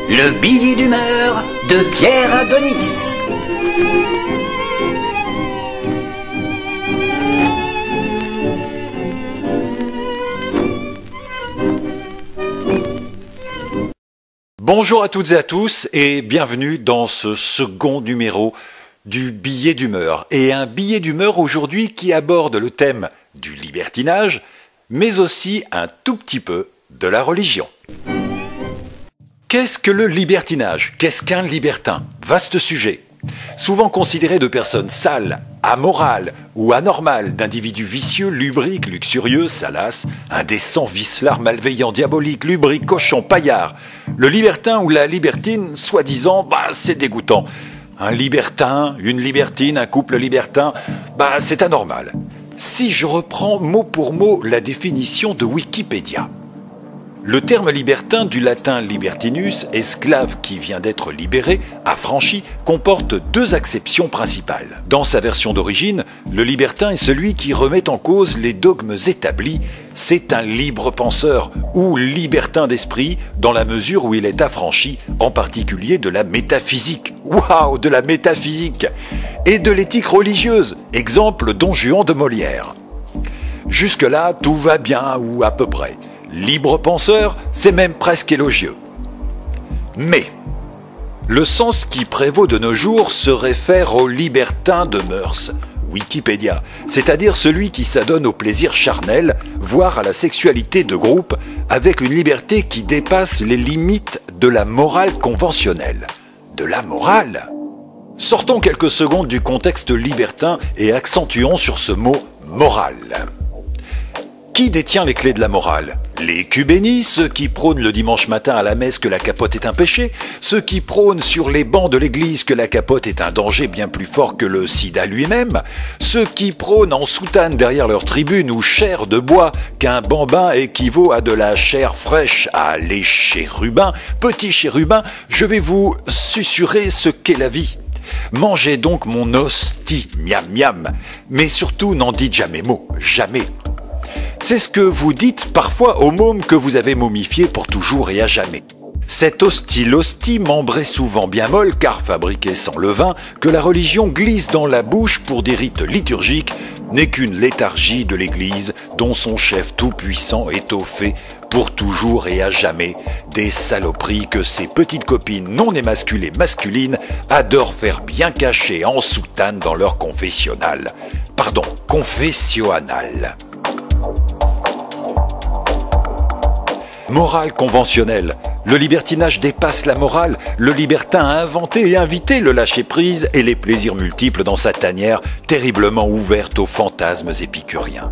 Le billet d'humeur de Pierre Adonis. Bonjour à toutes et à tous et bienvenue dans ce second numéro du billet d'humeur. Et un billet d'humeur aujourd'hui qui aborde le thème du libertinage, mais aussi un tout petit peu de la religion. Qu'est-ce que le libertinage? Qu'est-ce qu'un libertin? Vaste sujet. Souvent considéré de personnes sales, amorales ou anormales, d'individus vicieux, lubriques, luxurieux, salaces, indécents, vicelards, malveillants, diaboliques, lubriques, cochons, paillards. Le libertin ou la libertine, soi-disant, c'est dégoûtant. Un libertin, une libertine, un couple libertin, c'est anormal. Si je reprends mot pour mot la définition de Wikipédia. Le terme libertin, du latin libertinus, esclave qui vient d'être libéré, affranchi, comporte deux acceptions principales. Dans sa version d'origine, le libertin est celui qui remet en cause les dogmes établis. C'est un libre penseur ou libertin d'esprit dans la mesure où il est affranchi, en particulier de la métaphysique. Waouh, de la métaphysique! Et de l'éthique religieuse, exemple Don Juan de Molière. Jusque-là, tout va bien ou à peu près. Libre penseur, c'est même presque élogieux. Mais, le sens qui prévaut de nos jours se réfère au libertin de mœurs, Wikipédia, c'est-à-dire celui qui s'adonne au plaisir charnel, voire à la sexualité de groupe, avec une liberté qui dépasse les limites de la morale conventionnelle. De la morale? Sortons quelques secondes du contexte libertin et accentuons sur ce mot « morale ». Qui détient les clés de la morale? Les cubénis, ceux qui prônent le dimanche matin à la messe que la capote est un péché, ceux qui prônent sur les bancs de l'église que la capote est un danger bien plus fort que le sida lui-même, ceux qui prônent en soutane derrière leur tribune ou chair de bois qu'un bambin équivaut à de la chair fraîche, à les chérubins, petits chérubins, je vais vous susurrer ce qu'est la vie. Mangez donc mon hostie, miam miam, mais surtout n'en dites jamais mot, jamais. C'est ce que vous dites parfois aux mômes que vous avez momifiés pour toujours et à jamais. Cette hostie membre est souvent bien molle car fabriquée sans levain, que la religion glisse dans la bouche pour des rites liturgiques, n'est qu'une léthargie de l'Église dont son chef tout-puissant est au fait pour toujours et à jamais des saloperies que ses petites copines non émasculées masculines adorent faire bien cacher en soutane dans leur confessionnal. Pardon, confessionnal. Morale conventionnelle. Le libertinage dépasse la morale. Le libertin a inventé et invité le lâcher-prise et les plaisirs multiples dans sa tanière terriblement ouverte aux fantasmes épicuriens.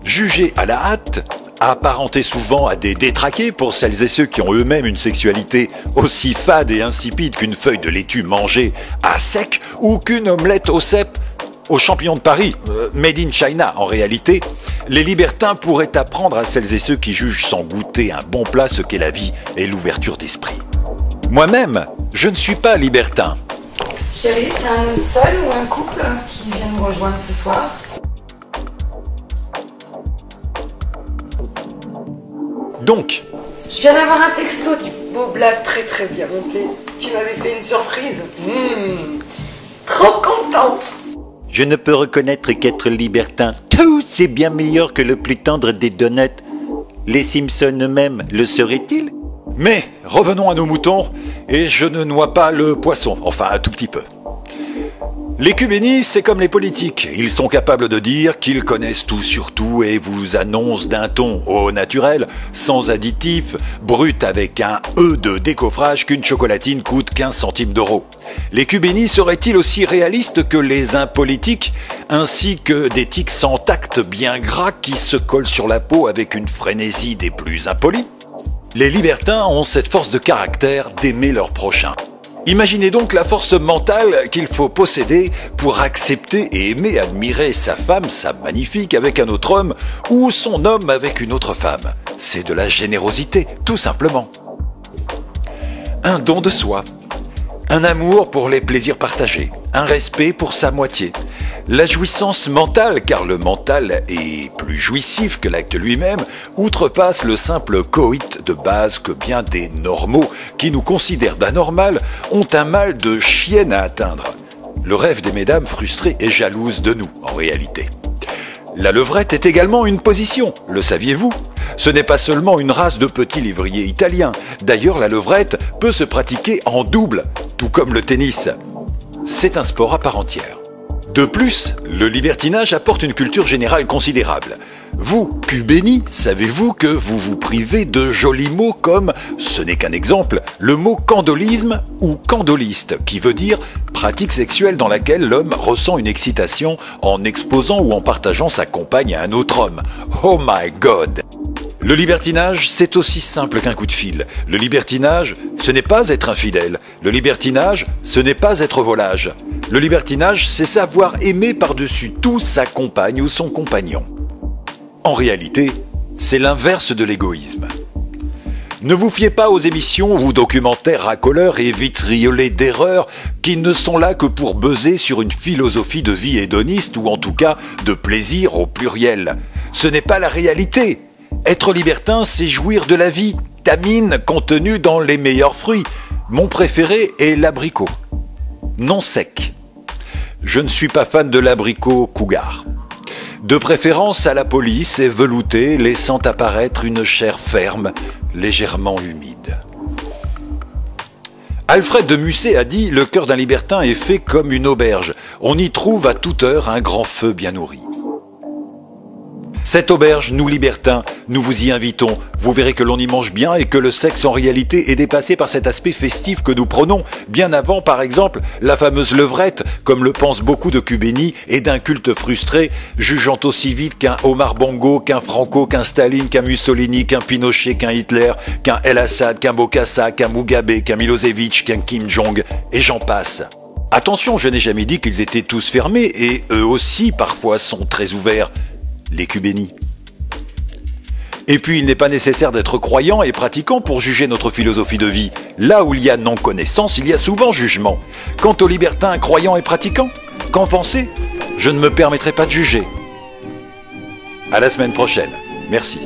Jugé à la hâte, apparenté souvent à des détraqués pour celles et ceux qui ont eux-mêmes une sexualité aussi fade et insipide qu'une feuille de laitue mangée à sec ou qu'une omelette au cèpe aux champignons de Paris, made in China en réalité, les libertins pourraient apprendre à celles et ceux qui jugent sans goûter un bon plat ce qu'est la vie et l'ouverture d'esprit. Moi-même, je ne suis pas libertin. Chérie, c'est un homme seul ou un couple qui vient nous rejoindre ce soir? Donc, je viens d'avoir un texto du beau blague très bien monté. Tu m'avais fait une surprise. Trop contente. Je ne peux reconnaître qu'être libertin. Tout, c'est bien meilleur que le plus tendre des donuts. Les Simpsons eux-mêmes le seraient-ils? mais revenons à nos moutons, et je ne noie pas le poisson, enfin un tout petit peu. L'écuménie, c'est comme les politiques. Ils sont capables de dire qu'ils connaissent tout sur tout et vous annoncent d'un ton au naturel, sans additifs, brut avec un E de décoffrage qu'une chocolatine coûte 15 centimes d'euros. L'écuménie serait-il aussi réaliste que les impolitiques, ainsi que des tics sans tact bien gras qui se collent sur la peau avec une frénésie des plus impolis? Les libertins ont cette force de caractère d'aimer leur prochain. Imaginez donc la force mentale qu'il faut posséder pour accepter et aimer admirer sa femme, sa magnifique, avec un autre homme, ou son homme avec une autre femme. C'est de la générosité, tout simplement. Un don de soi, un amour pour les plaisirs partagés, un respect pour sa moitié. La jouissance mentale, car le mental est plus jouissif que l'acte lui-même, outrepasse le simple coït de base que bien des normaux, qui nous considèrent d'anormal, ont un mal de chienne à atteindre. Le rêve des mesdames frustrées et jalouses de nous, en réalité. La levrette est également une position, le saviez-vous? Ce n'est pas seulement une race de petits lévriers italiens. D'ailleurs, la levrette peut se pratiquer en double, tout comme le tennis. C'est un sport à part entière. De plus, le libertinage apporte une culture générale considérable. Vous, cubéni, savez-vous que vous vous privez de jolis mots comme, ce n'est qu'un exemple, le mot candolisme ou candoliste, qui veut dire pratique sexuelle dans laquelle l'homme ressent une excitation en exposant ou en partageant sa compagne à un autre homme. Oh my God! Le libertinage, c'est aussi simple qu'un coup de fil. Le libertinage, ce n'est pas être infidèle. Le libertinage, ce n'est pas être volage. Le libertinage, c'est savoir aimer par-dessus tout sa compagne ou son compagnon. En réalité, c'est l'inverse de l'égoïsme. Ne vous fiez pas aux émissions ou documentaires racoleurs et vitriolés d'erreurs qui ne sont là que pour buzzer sur une philosophie de vie hédoniste ou en tout cas de plaisir au pluriel. Ce n'est pas la réalité. Être libertin, c'est jouir de la vitamine contenue dans les meilleurs fruits. Mon préféré est l'abricot. Non sec. Je ne suis pas fan de l'abricot cougar. De préférence à la police et velouté, laissant apparaître une chair ferme, légèrement humide. Alfred de Musset a dit « Le cœur d'un libertin est fait comme une auberge. On y trouve à toute heure un grand feu bien nourri. » Cette auberge, nous libertins, nous vous y invitons. Vous verrez que l'on y mange bien et que le sexe en réalité est dépassé par cet aspect festif que nous prenons, bien avant par exemple la fameuse levrette, comme le pensent beaucoup de cubénis et d'un culte frustré, jugeant aussi vite qu'un Omar Bongo, qu'un Franco, qu'un Staline, qu'un Mussolini, qu'un Pinochet, qu'un Hitler, qu'un El Assad, qu'un Bokassa, qu'un Mugabe, qu'un Milosevic, qu'un Kim Jong, et j'en passe. Attention, je n'ai jamais dit qu'ils étaient tous fermés, et eux aussi parfois sont très ouverts. Les cubénis. Et puis il n'est pas nécessaire d'être croyant et pratiquant pour juger notre philosophie de vie. Là où il y a non-connaissance, il y a souvent jugement. Quant aux libertins croyants et pratiquants, qu'en pensez? Je ne me permettrai pas de juger. À la semaine prochaine. Merci.